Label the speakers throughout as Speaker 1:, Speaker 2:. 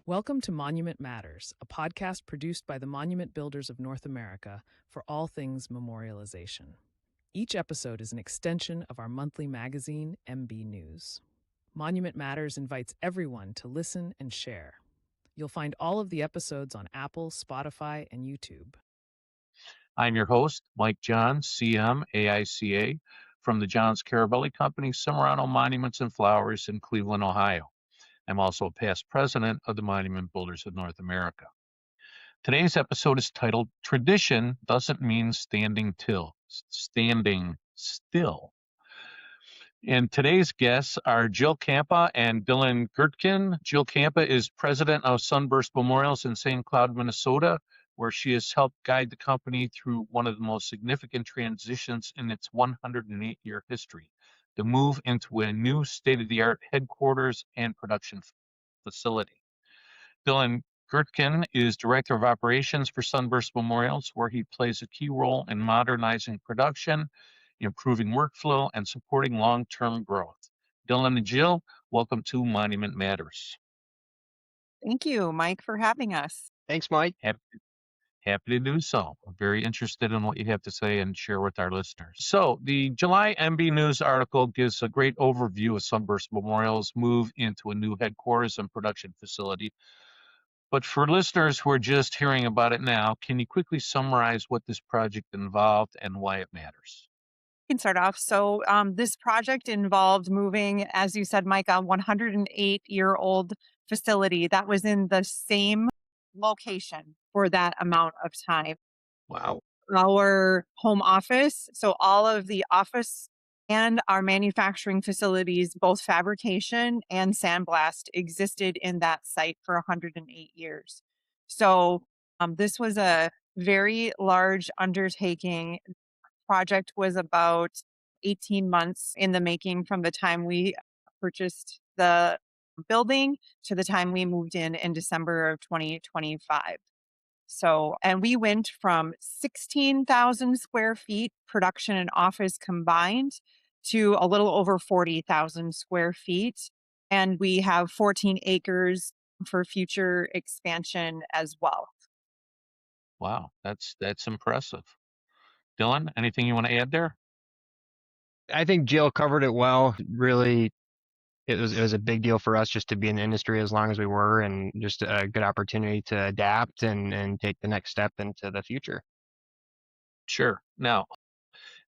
Speaker 1: Welcome to Monument Matters, a podcast produced by the Monument Builders of North America for all things memorialization. Each episode is an extension of our monthly magazine, MB News. Monument Matters invites everyone to listen and share. You'll find all of the episodes on Apple, Spotify, and YouTube.
Speaker 2: I'm your host, Mike Johns, CM, AICA, from the Johns Carabelli Company, Cimarano Monuments and Flowers in Cleveland, Ohio. I'm also a past president of the Monument Builders of North America. Today's episode is titled Tradition Doesn't Mean Standing Still. And today's guests are Jill Campa and Dylan Gertkin. Jill Campa is president of Sunburst Memorials in St. Cloud, Minnesota, where she has helped guide the company through one of the most significant transitions in its 108-year history, the move into a new state-of-the-art headquarters and production facility. Dylan Gertkin is director of operations for Sunburst Memorials, where he plays a key role in modernizing production, improving workflow, and supporting long-term growth. Dylan and Jill, welcome to Monument Matters.
Speaker 3: Thank you, Mike, for having us.
Speaker 4: Thanks, Mike.
Speaker 2: Happy to do so. I'm very interested in what you have to say and share with our listeners. So the July MB News article gives a great overview of Sunburst Memorial's move into a new headquarters and production facility. But for listeners who are just hearing about it now, can you quickly summarize what this project involved and why it matters?
Speaker 3: I can start off. So, this project involved moving, as you said, Mike, a 108-year-old facility that was in the same location for that amount of time.
Speaker 2: Wow.
Speaker 3: Our home office, so all of the office and our manufacturing facilities, both fabrication and sandblast, existed in that site for 108 years. So, this was a very large undertaking. Project was about 18 months in the making from the time we purchased the building to the time we moved in December of 2025. So, and we went from 16,000 square feet production and office combined to a little over 40,000 square feet. And we have 14 acres for future expansion as well.
Speaker 2: Wow, that's impressive. Dylan, anything you want to add there?
Speaker 4: I think Jill covered it well. Really, it was a big deal for us just to be in the industry as long as we were, and just a good opportunity to adapt and take the next step into the future.
Speaker 2: Sure. Now,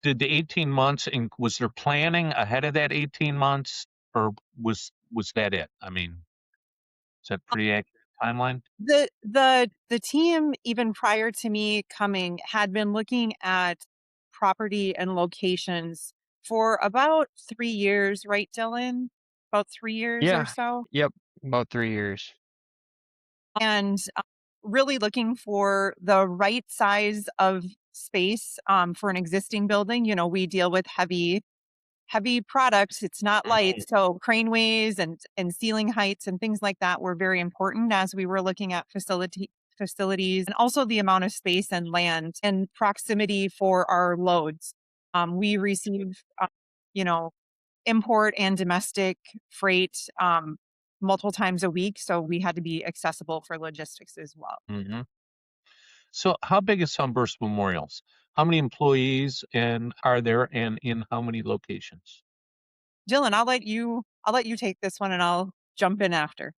Speaker 2: did the 18 months, was there planning ahead of that 18 months, or was that it? I mean, is that pretty accurate timeline?
Speaker 3: The team, even prior to me coming, had been looking at property and locations for about 3 years, right, Dylan? About 3 years or
Speaker 4: Yeah.
Speaker 3: so.
Speaker 4: Yep. About 3 years.
Speaker 3: And really looking for the right size of space for an existing building. You know, we deal with heavy products. It's not light. So craneways and ceiling heights and things like that were very important as we were looking at facilities, and also the amount of space and land and proximity for our loads. We receive, you know, import and domestic freight multiple times a week. So we had to be accessible for logistics as well.
Speaker 2: Mm-hmm. So how big is Sunburst Memorials? How many employees are there, and in how many locations?
Speaker 3: Dylan, I'll let you take this one and I'll jump in after.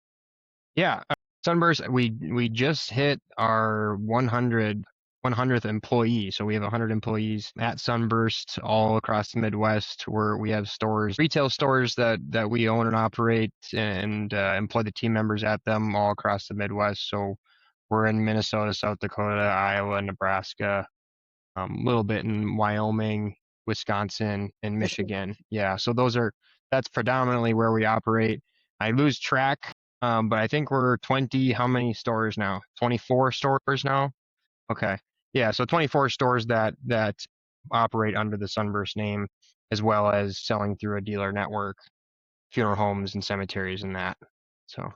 Speaker 4: Yeah. Sunburst, we just hit our 100th employee. So we have 100 employees at Sunburst all across the Midwest, where we have stores, retail stores that we own and operate, and employ the team members at them all across the Midwest. So we're in Minnesota, South Dakota, Iowa, Nebraska, a little bit in Wyoming, Wisconsin, and Michigan. Yeah, so that's predominantly where we operate. I lose track, but I think we're 20. How many stores now? 24 stores now. Okay, yeah, so 24 stores that operate under the Sunburst name, as well as selling through a dealer network, funeral homes and cemeteries and that. So.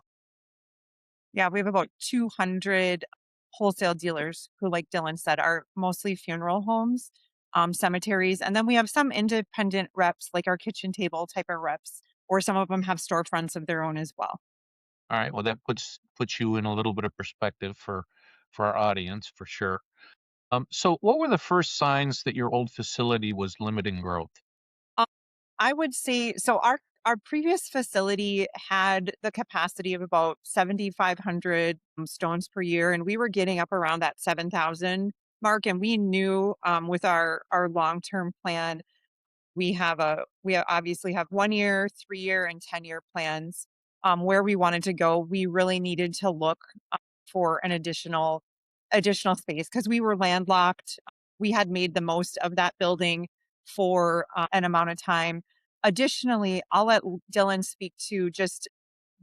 Speaker 3: Yeah, we have about 200 wholesale dealers who, like Dylan said, are mostly funeral homes, cemeteries. And then we have some independent reps, like our kitchen table type of reps, or some of them have storefronts of their own as well.
Speaker 2: All right. Well, that puts you in a little bit of perspective for our audience for sure. So what were the first signs that your old facility was limiting growth?
Speaker 3: Um, I would say so. Our previous facility had the capacity of about 7,500 stones per year, and we were getting up around that 7,000 mark. And we knew with our long term plan obviously have 1 year, 3 year, and 10 year plans. Where we wanted to go, we really needed to look for an additional space because we were landlocked. We had made the most of that building for an amount of time. Additionally, I'll let Dylan speak to just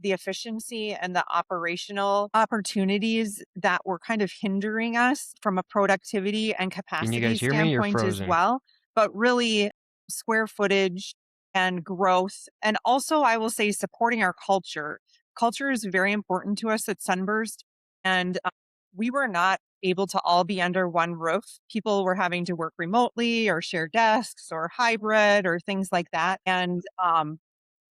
Speaker 3: the efficiency and the operational opportunities that were kind of hindering us from a productivity and
Speaker 4: Can you
Speaker 3: capacity
Speaker 4: guys hear me? You're
Speaker 3: standpoint as
Speaker 4: frozen.
Speaker 3: well. But really, square footage and growth. And also, I will say, supporting our culture. Culture is very important to us at Sunburst. And we were not able to all be under one roof. People were having to work remotely or share desks or hybrid or things like that. And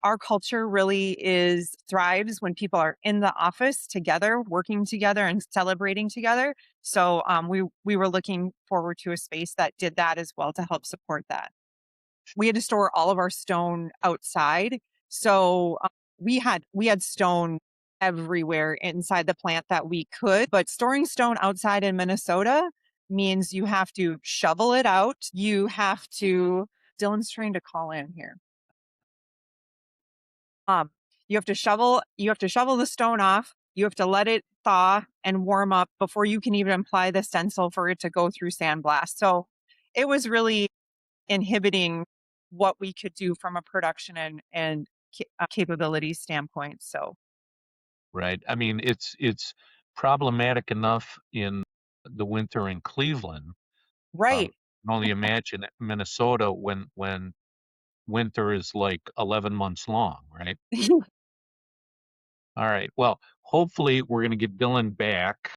Speaker 3: our culture really is thrives when people are in the office together, working together and celebrating together. So we were looking forward to a space that did that as well to help support that. We had to store all of our stone outside. So we had stone everywhere inside the plant that we could, but storing stone outside in Minnesota means you have to shovel it out. You have to Dylan's trying to call in here. Um, you have to shovel the stone off. You have to let it thaw and warm up before you can even apply the stencil for it to go through sandblast. So it was really inhibiting what we could do from a production and capability standpoint. So
Speaker 2: Right. I mean, it's problematic enough in the winter in Cleveland.
Speaker 3: right.
Speaker 2: I can only imagine Minnesota when winter is like 11 months long, right? All right. Well, hopefully we're going to get Dylan back.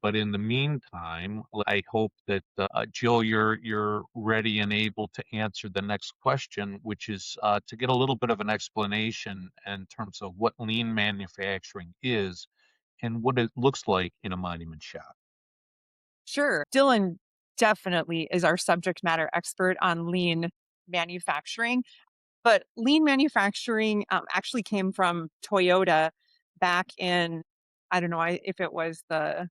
Speaker 2: But in the meantime, I hope that Jill, you're ready and able to answer the next question, which is to get a little bit of an explanation in terms of what lean manufacturing is and what it looks like in a monument shop.
Speaker 3: Sure. Dylan definitely is our subject matter expert on lean manufacturing. But lean manufacturing actually came from Toyota back in, I don't know if it was the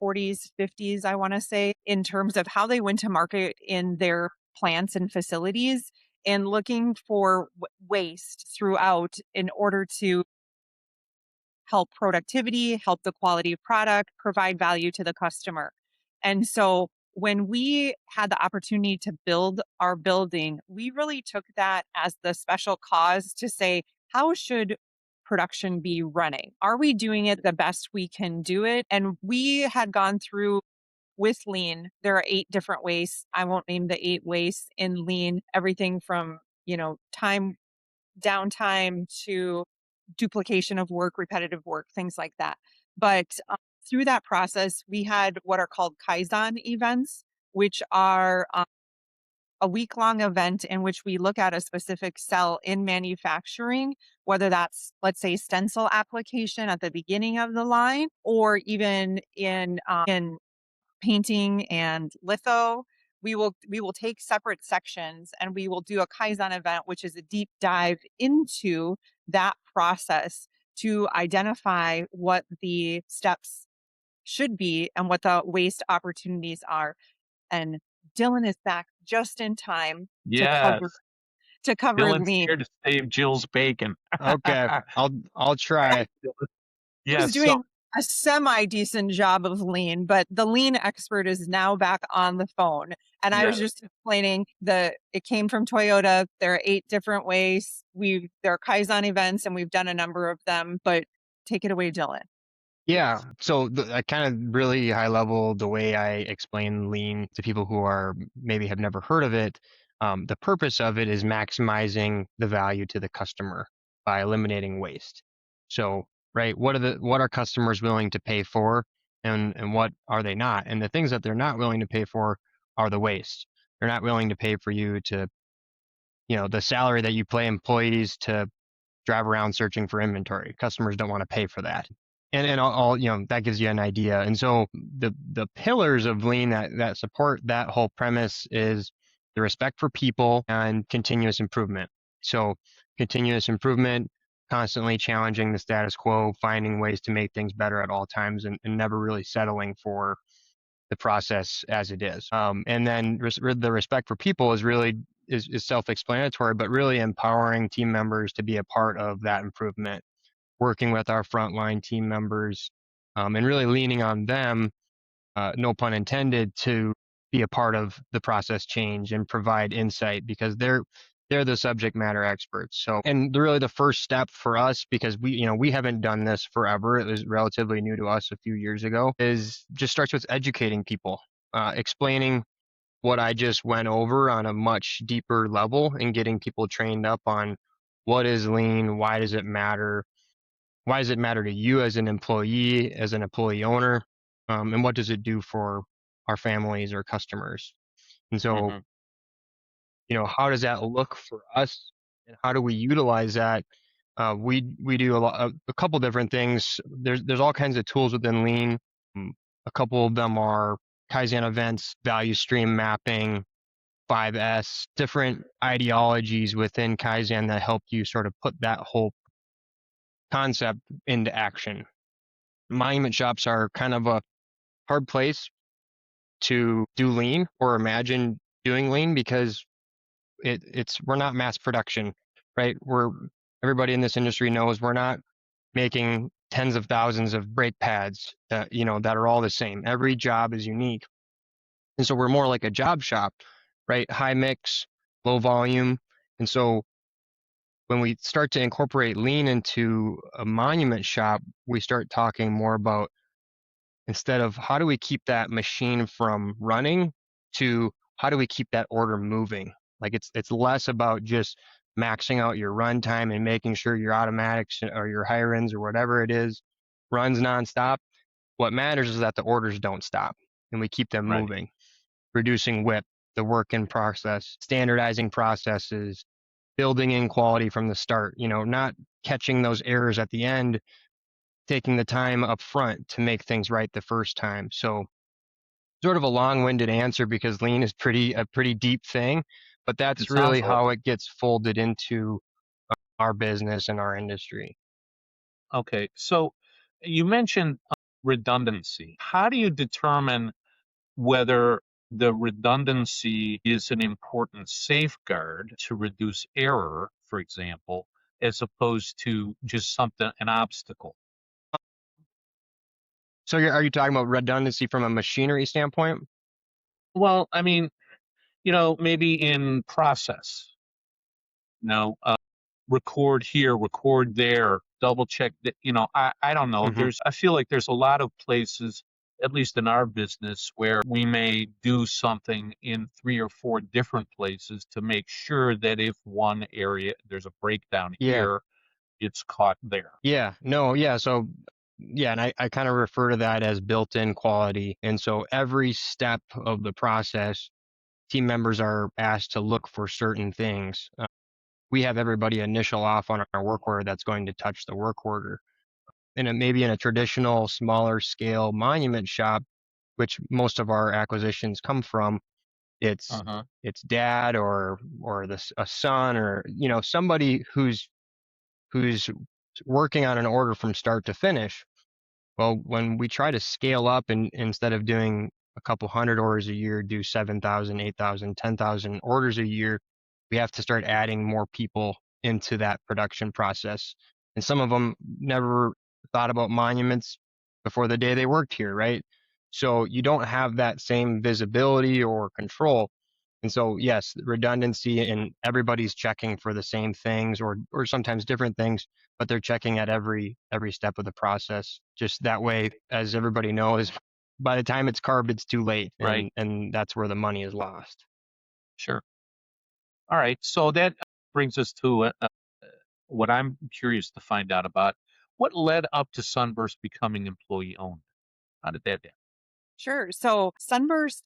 Speaker 3: 40s, 50s, I want to say, in terms of how they went to market in their plants and facilities and looking for waste throughout in order to help productivity, help the quality of product, provide value to the customer. And so when we had the opportunity to build our building, we really took that as the special cause to say, how should production be running? Are we doing it the best we can do it? And we had gone through with lean, there are 8 different ways. I won't name the 8 ways in lean, everything from, time downtime to duplication of work, repetitive work, things like that. But through that process, we had what are called Kaizen events, which are a week long event in which we look at a specific cell in manufacturing, whether that's, let's say, stencil application at the beginning of the line, or even in painting and litho. We will take separate sections and we will do a Kaizen event, which is a deep dive into that process to identify what the steps should be and what the waste opportunities are. And Dylan is back just in time to cover
Speaker 2: Yes,
Speaker 3: to cover
Speaker 2: Dylan's
Speaker 3: lean.
Speaker 2: here to save Jill's bacon.
Speaker 4: Okay, I'll try.
Speaker 3: Was
Speaker 2: Yes. So
Speaker 3: doing a semi decent job of lean, but the lean expert is now back on the phone. And I was
Speaker 2: yes.
Speaker 3: just explaining it came from Toyota. There are 8 different ways. There are Kaizen events and we've done a number of them, but take it away, Dylan.
Speaker 4: Yeah. So I kind of really high level the way I explain lean to people who are maybe have never heard of it. The purpose of it is maximizing the value to the customer by eliminating waste. So, right, what are customers willing to pay for, and what are they not? And the things that they're not willing to pay for are the waste. They're not willing to pay for you to, the salary that you pay employees to drive around searching for inventory. Customers don't want to pay for that. And all that gives you an idea. And so the pillars of lean that support that whole premise is the respect for people and continuous improvement. So continuous improvement, constantly challenging the status quo, finding ways to make things better at all times, and never really settling for the process as it is. And then the respect for people is really is self-explanatory, but really empowering team members to be a part of that improvement, working with our frontline team members, and really leaning on them, no pun intended, to be a part of the process change and provide insight, because they're the subject matter experts. So, and really the first step for us, because we haven't done this forever, it was relatively new to us a few years ago, is just starts with educating people, explaining what I just went over on a much deeper level, and getting people trained up on what is lean, why does it matter, why does it matter to you as an employee owner, and what does it do for our families or customers. And so,
Speaker 2: Hmm.
Speaker 4: how does that look for us, and how do we utilize that? We do a couple different things. There's all kinds of tools within Lean. A couple of them are Kaizen events, value stream mapping, 5S, different ideologies within Kaizen that help you sort of put that whole concept into action. Monument shops are kind of a hard place to do Lean or imagine doing Lean, because we're not mass production, right? Everybody in this industry knows we're not making tens of thousands of brake pads that are all the same. Every job is unique. And so we're more like a job shop, right? High mix, low volume. And so when we start to incorporate Lean into a monument shop, we start talking more about, instead of how do we keep that machine from running, to how do we keep that order moving. Like it's less about just maxing out your runtime and making sure your automatics or your higher-ends or whatever it is runs nonstop. What matters is that the orders don't stop and we keep them
Speaker 2: Right.
Speaker 4: moving, reducing WIP, the work in process, standardizing processes, building in quality from the start, not catching those errors at the end, taking the time up front to make things right the first time. So sort of a long-winded answer, because Lean is a pretty deep thing, but
Speaker 2: It
Speaker 4: that's
Speaker 2: sounds
Speaker 4: really
Speaker 2: like.
Speaker 4: how it gets folded into our business and our industry.
Speaker 2: Okay. So you mentioned redundancy. How do you determine whether the redundancy is an important safeguard to reduce error, for example, as opposed to just an obstacle?
Speaker 4: So are you talking about redundancy from a machinery standpoint?
Speaker 2: Well, I mean, maybe in process, you know, uh, record here, record there, double check that, I don't know.
Speaker 4: Hmm.
Speaker 2: I feel like there's a lot of places, at least in our business, where we may do something in 3 or 4 different places to make sure that if one area, there's a breakdown
Speaker 4: Yeah.
Speaker 2: here, it's caught there.
Speaker 4: Yeah. No. Yeah. So, yeah. And I kind of refer to that as built-in quality. And so every step of the process, team members are asked to look for certain things. We have everybody initial off on our work order that's going to touch the work order. And it may be in a traditional smaller scale monument shop, which most of our acquisitions come from. It's
Speaker 2: Uh-huh.
Speaker 4: it's dad or a son, or somebody who's working on an order from start to finish. Well, when we try to scale up, and instead of doing a couple hundred orders a year, do 7,000, 8,000, 10,000 orders a year, we have to start adding more people into that production process. And some of them never thought about monuments before the day they worked here, right? So you don't have that same visibility or control. And so, yes, redundancy, and everybody's checking for the same things, or sometimes different things, but they're checking at every step of the process. Just that way, as everybody knows, by the time it's carved, it's too late,
Speaker 2: Right.
Speaker 4: and that's where the money is lost.
Speaker 2: Sure. All right. So that brings us to what I'm curious to find out about. What led up to Sunburst becoming employee owned? How did that happen?
Speaker 3: Sure. So Sunburst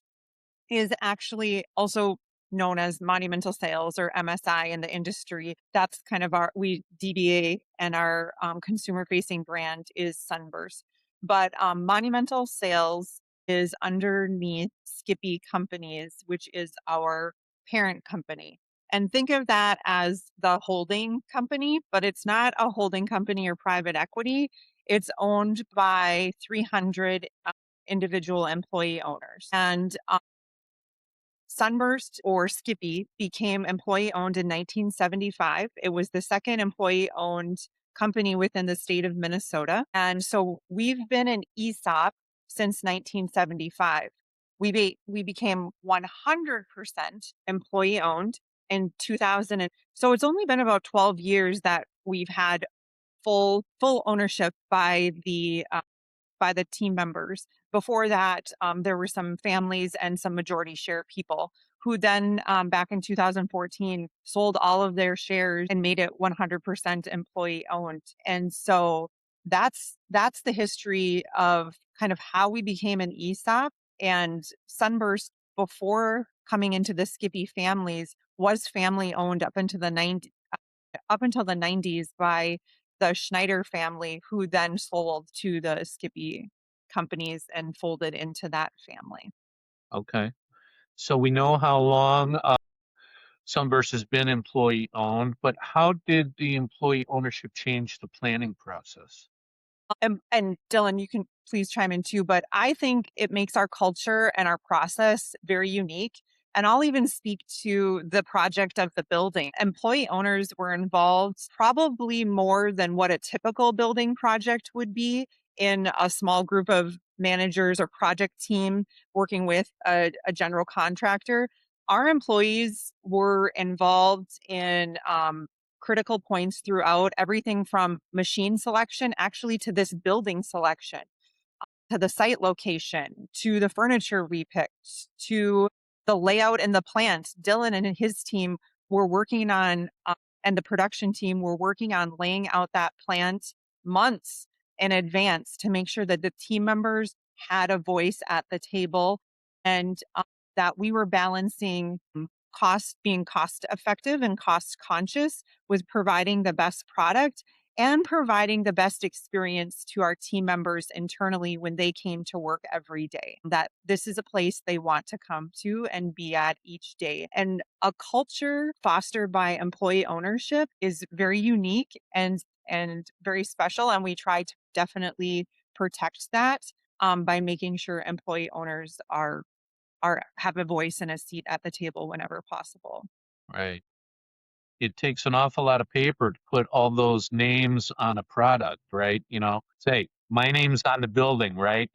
Speaker 3: is actually also known as Monumental Sales or MSI in the industry. That's kind of we DBA, and our consumer facing brand is Sunburst. But Monumental Sales is underneath Skippy Companies, which is our parent company. And think of that as the holding company, but it's not a holding company or private equity. It's owned by 300 individual employee owners. And Sunburst, or Skippy, became employee owned in 1975. It was the second employee owned company within the state of Minnesota. And so we've been an ESOP since 1975. We became 100% employee owned in 2000. So it's only been about 12 years that we've had full ownership by the team members. Before that, there were some families and some majority share people who then, back in 2014, sold all of their shares and made it 100% employee owned. And so that's the history of kind of how we became an ESOP. And Sunburst, before coming into the Skippy families, was family owned up until the 90s by the Schneider family, who then sold to the Skippy companies and folded into that family.
Speaker 2: Okay. So we know how long Sunburst has been employee owned, but how did the employee ownership change the planning process?
Speaker 3: And Dylan, you can please chime in too, but I think it makes our culture and our process very unique. And I'll even speak to the project of the building. Employee owners were involved probably more than what a typical building project would be, in a small group of managers or project team working with a general contractor. Our employees were involved in critical points throughout, everything from machine selection actually to this building selection, to the site location, to the furniture we picked, to the layout and the plant. Dylan and his team were working on, and the production team were working on laying out that plant months in advance to make sure that the team members had a voice at the table, and that we were balancing being cost effective and cost conscious with providing the best product and providing the best experience to our team members internally when they came to work every day. That this is a place they want to come to and be at each day. And a culture fostered by employee ownership is very unique and very special. And we try to definitely protect that by making sure employee owners have a voice and a seat at the table whenever possible.
Speaker 2: Right. It takes an awful lot of paper to put all those names on a product, right? Say my name's on the building, right?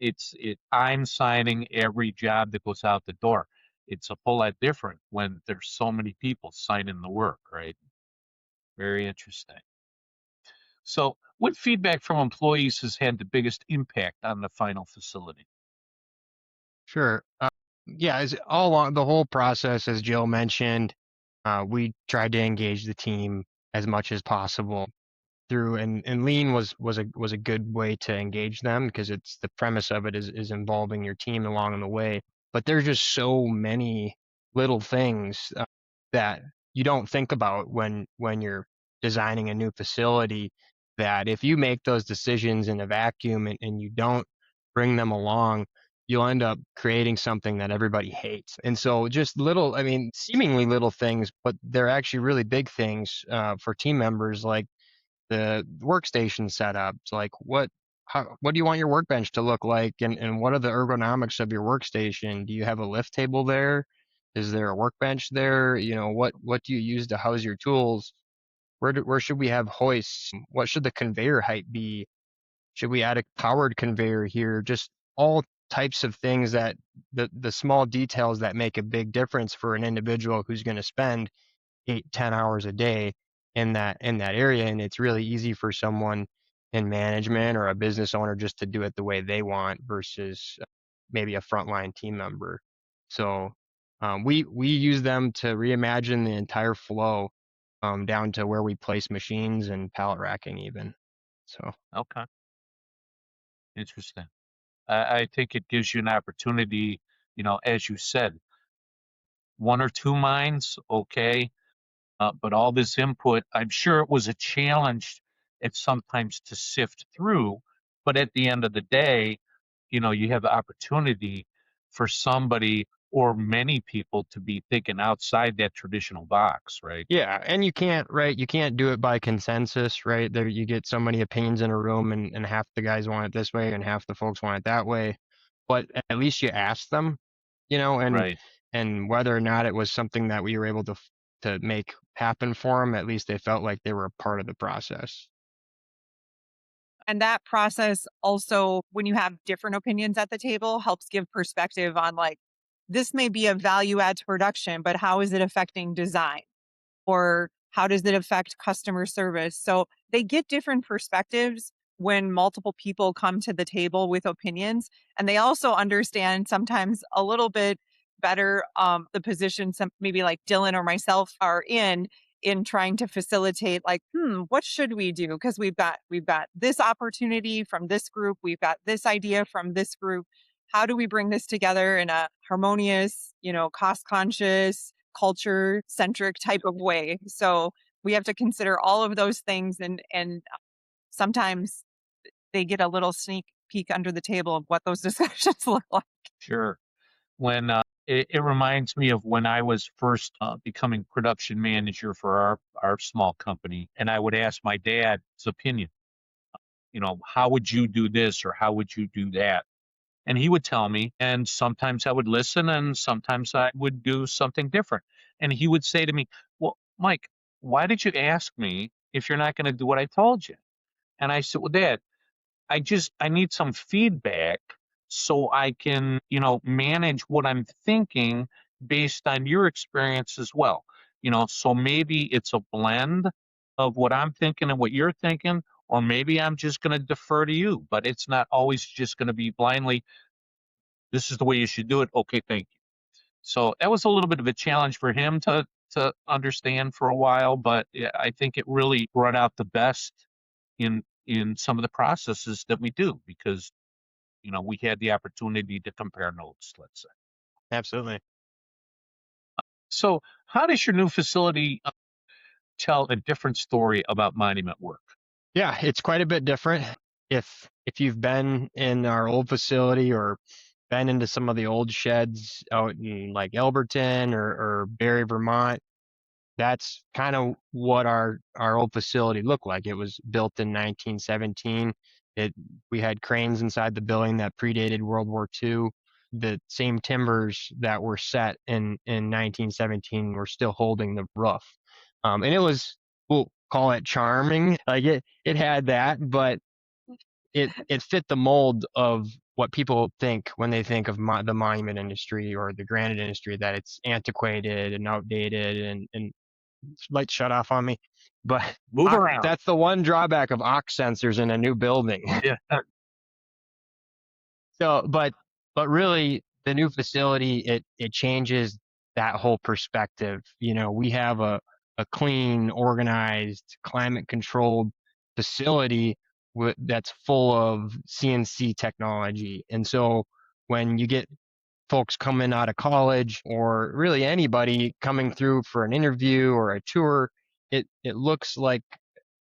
Speaker 2: I'm signing every job that goes out the door. It's a whole lot different when there's so many people signing the work, right? Very interesting. So, what feedback from employees has had the biggest impact on the final facility?
Speaker 4: Sure. Yeah, as all along the whole process, as Jill mentioned, we tried to engage the team as much as possible through, and lean was a good way to engage them, because it's the premise of it is involving your team along the way. But there's just so many little things that you don't think about when you're designing a new facility, that if you make those decisions in a vacuum, and you don't bring them along, you'll end up creating something that everybody hates. And so just little, I mean, seemingly little things, but they're actually really big things for team members, like the workstation setups, like what do you want your workbench to look like, and what are the ergonomics of your workstation? Do you have a lift table there? Is there a workbench there? What do you use to house your tools? Where should we have hoists? What should the conveyor height be? Should we add a powered conveyor here? Just all types of things, that the small details that make a big difference for an individual who's going to spend 8-10 hours a day in that area. And it's really easy for someone in management or a business owner just to do it the way they want, versus maybe a frontline team member. So we use them to reimagine the entire flow, down to where we place machines and pallet racking even. So
Speaker 2: Okay, interesting. I think it gives you an opportunity, as you said, one or two minds, okay. But all this input, I'm sure it was a challenge at sometimes to sift through. But at the end of the day, you have the opportunity for somebody or many people to be thinking outside that traditional box, right?
Speaker 4: Yeah, and you can't do it by consensus, right? There you get so many opinions in a room and half the guys want it this way and half the folks want it that way. But at least you ask them,
Speaker 2: Right.
Speaker 4: and whether or not it was something that we were able to make happen for them, at least they felt like they were a part of the process.
Speaker 3: And that process also, when you have different opinions at the table, helps give perspective on like, this may be a value add to production, but how is it affecting design? Or how does it affect customer service? So they get different perspectives when multiple people come to the table with opinions. And they also understand sometimes a little bit better the position some maybe like Dylan or myself are in trying to facilitate like, what should we do? Because we've got this opportunity from this group, we've got this idea from this group. How do we bring this together in a harmonious, cost conscious, culture centric type of way? So we have to consider all of those things, and sometimes they get a little sneak peek under the table of what those discussions look like.
Speaker 2: Sure. When it reminds me of when I was first becoming production manager for our small company, and I would ask my dad's opinion. How would you do this or how would you do that? And he would tell me, and sometimes I would listen, and sometimes I would do something different. And he would say to me, "Well, Mike, why did you ask me if you're not going to do what I told you?" And I said, "Well, Dad, I need some feedback so I can, manage what I'm thinking based on your experience as well. So maybe it's a blend of what I'm thinking and what you're thinking, or maybe I'm just going to defer to you, but it's not always just going to be blindly, this is the way you should do it. Okay, thank you." So that was a little bit of a challenge for him to understand for a while, but yeah, I think it really brought out the best in some of the processes that we do because we had the opportunity to compare notes, let's say.
Speaker 4: Absolutely.
Speaker 2: So how does your new facility tell a different story about monument work?
Speaker 4: Yeah, it's quite a bit different. If you've been in our old facility or been into some of the old sheds out in like Elberton or Barry, Vermont, that's kind of what our old facility looked like. It was built in 1917. We had cranes inside the building that predated World War II. The same timbers that were set in 1917 were still holding the roof, and it was, we'll call it charming. Like it had that, but it fit the mold of what people think when they think of the monument industry or the granite industry, that it's antiquated and outdated and light shut off on me. But
Speaker 2: Move around.
Speaker 4: that's the one drawback of ox sensors in a new building.
Speaker 2: Yeah,
Speaker 4: So, but really, the new facility, it changes that whole perspective. We have a clean, organized, climate controlled facility that's full of CNC technology, and so when you get folks coming out of college or really anybody coming through for an interview or a tour, it looks like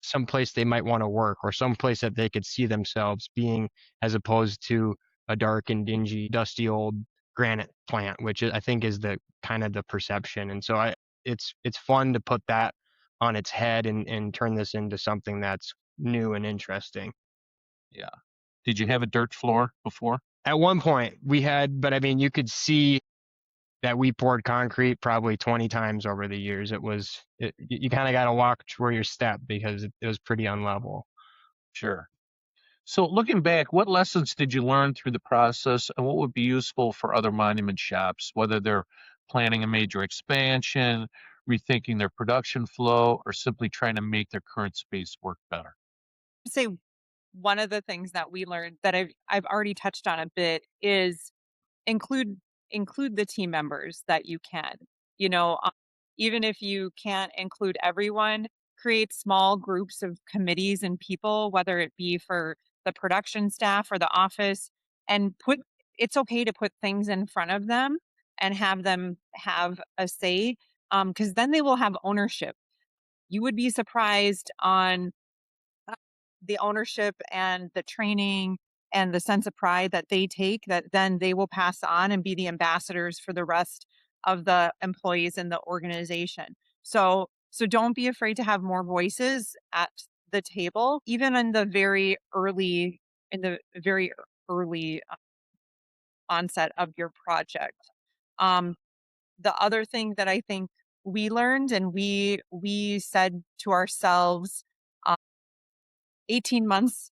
Speaker 4: someplace they might want to work or someplace that they could see themselves being, as opposed to a dark and dingy, dusty old granite plant, which I think is the kind of the perception. And so it's fun to put that on its head and turn this into something that's new and interesting.
Speaker 2: yeah. Did you have a dirt floor before?
Speaker 4: At one point we had, but I mean, you could see that we poured concrete probably 20 times over the years. You kind of got to walk where you step because it was pretty unlevel.
Speaker 2: Sure. So looking back, what lessons did you learn through the process and what would be useful for other monument shops, whether they're planning a major expansion, rethinking their production flow, or simply trying to make their current space work better?
Speaker 3: Say one of the things that we learned that I've already touched on a bit is include include the team members that you can. You know, uh, Even if you can't include everyone, create small groups of committees and people, whether it be for the production staff or the office, and put it's okay to put things in front of them and have them have a say, because then they will have ownership. You would be surprised on the ownership and the training and the sense of pride that they take, that then they will pass on and be the ambassadors for the rest of the employees in the organization. So don't be afraid to have more voices at the table, even in the very early onset of your project. Um, the other thing that I think we learned, and we said to ourselves, um, 18 months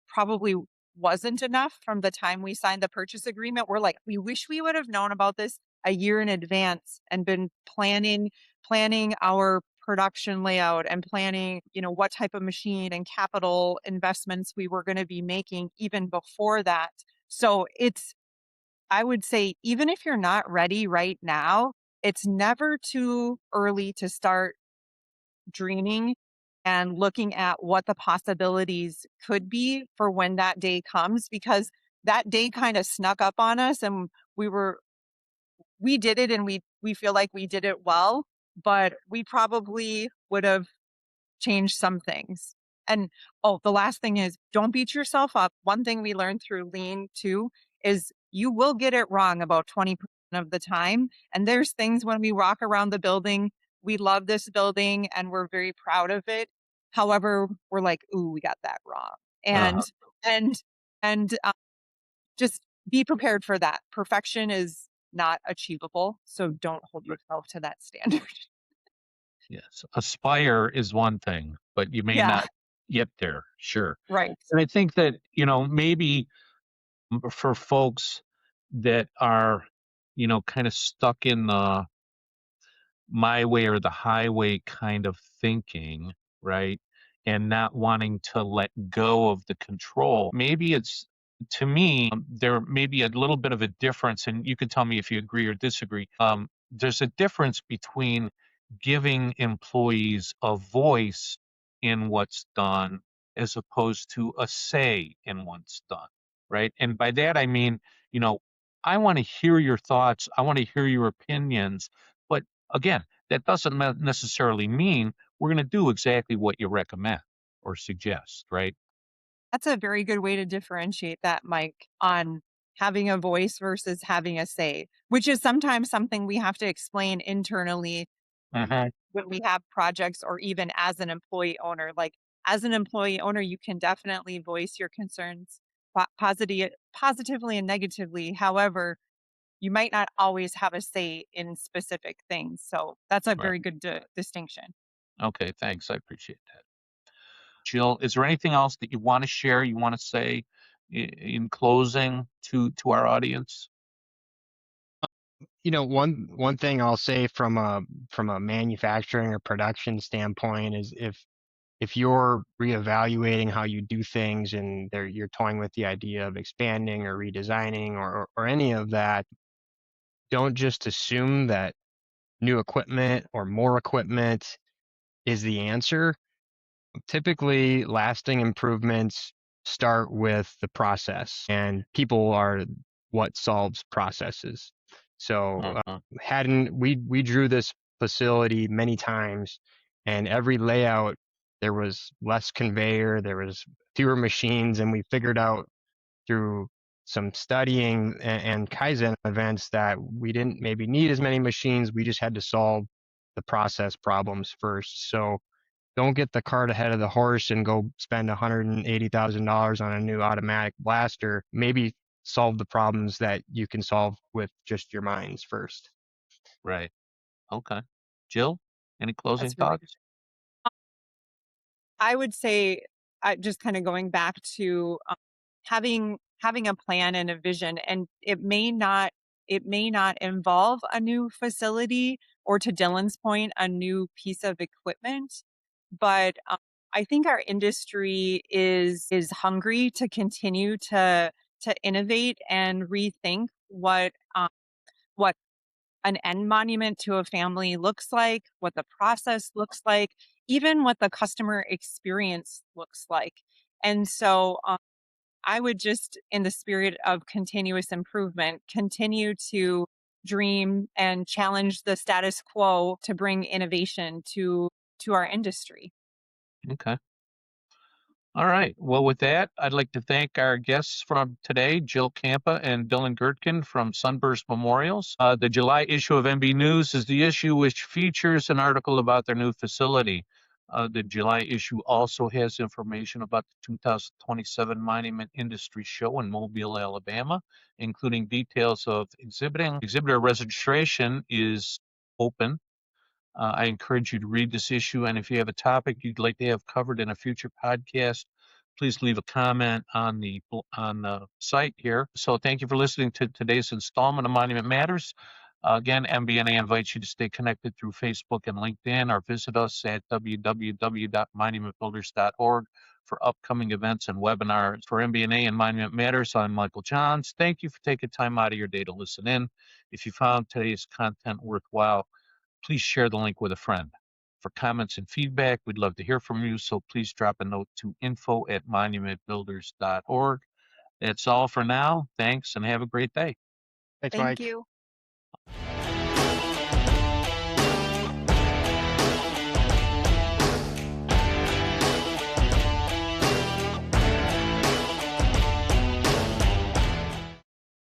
Speaker 3: probably wasn't enough from the time we signed the purchase agreement. We're like, we wish we would have known about this a year in advance and been planning our production layout and planning, what type of machine and capital investments we were going to be making even before that. So I would say, even if you're not ready right now, it's never too early to start dreaming and looking at what the possibilities could be for when that day comes, because that day kind of snuck up on us, and we did it, and we feel like we did it well, but we probably would have change some things. And the last thing is, don't beat yourself up. One thing we learned through Lean too is you will get it wrong about 20% of the time. And there's things when we walk around the building, we love this building and we're very proud of it. However, we're like, ooh, we got that wrong.
Speaker 2: Uh,
Speaker 3: And and just be prepared for that. Perfection is not achievable, so don't hold yourself to that standard.
Speaker 2: yes, aspire is one thing, but you may
Speaker 3: Yeah,
Speaker 2: not get there. Sure.
Speaker 3: right.
Speaker 2: And I think that, maybe for folks that are, kind of stuck in the my way or the highway kind of thinking, right? And not wanting to let go of the control. Maybe it's, to me, there may be a little bit of a difference, and you can tell me if you agree or disagree. There's a difference between giving employees a voice in what's done as opposed to a say in what's done, right? And by that, I mean, you know, I want to hear your thoughts, I want to hear your opinions, but again, that doesn't necessarily mean we're going to do exactly what you recommend or suggest, right?
Speaker 3: That's a very good way to differentiate that, Mike, on having a voice versus having a say, which is sometimes something we have to explain internally
Speaker 2: Hmm.
Speaker 3: when we have projects, or even as an employee owner. Like, as an employee owner, you can definitely voice your concerns positively and negatively. However, you might not always have a say in specific things. So that's a
Speaker 2: Right.
Speaker 3: very good distinction.
Speaker 2: Okay. Thanks. I appreciate that. Jill, is there anything else that you want to share, you want to say in closing to our audience?
Speaker 4: One thing I'll say from a manufacturing or production standpoint is if you're reevaluating how you do things and you're toying with the idea of expanding or redesigning or any of that, don't just assume that new equipment or more equipment is the answer. Typically, lasting improvements start with the process, and people are what solves processes. So,
Speaker 2: Hmm.
Speaker 4: hadn't we drew this facility many times, and every layout there was less conveyor, there was fewer machines, and we figured out through some studying and Kaizen events that we didn't maybe need as many machines. We just had to solve the process problems first. So don't get the cart ahead of the horse and go spend $180,000 on a new automatic blaster. Maybe solve the problems that you can solve with just your minds first.
Speaker 2: Right. Okay. Jill, any closing
Speaker 3: That's really
Speaker 2: thoughts?
Speaker 3: I would say, just kind of going back to having a plan and a vision, and it may not involve a new facility, or, to Dylan's point, a new piece of equipment, but I think our industry is hungry to continue to innovate and rethink what an end monument to a family looks like, what the process looks like, even what the customer experience looks like. And so, I would just, in the spirit of continuous improvement, continue to dream and challenge the status quo to bring innovation to our industry.
Speaker 2: Okay. All right. Well, with that, I'd like to thank our guests from today, Jill Campa and Dylan Gertkin from Sunburst Memorials. The July issue of MB News is the issue which features an article about their new facility. The July issue also has information about the 2027 Monument Industry Show in Mobile, Alabama, including details of exhibiting. Exhibitor registration is open. I encourage you to read this issue, and if you have a topic you'd like to have covered in a future podcast, please leave a comment on the site here. So thank you for listening to today's installment of Monument Matters. Again, MBNA invites you to stay connected through Facebook and LinkedIn, or visit us at www.monumentbuilders.org for upcoming events and webinars. For MBNA and Monument Matters, I'm Michael Johns. Thank you for taking time out of your day to listen in. If you found today's content worthwhile, please share the link with a friend. For comments and feedback, we'd love to hear from you, so please drop a note to info@monumentbuilders.org. That's all for now. Thanks, and have a great day.
Speaker 4: Thanks,
Speaker 3: Thank
Speaker 4: Mike.
Speaker 3: you.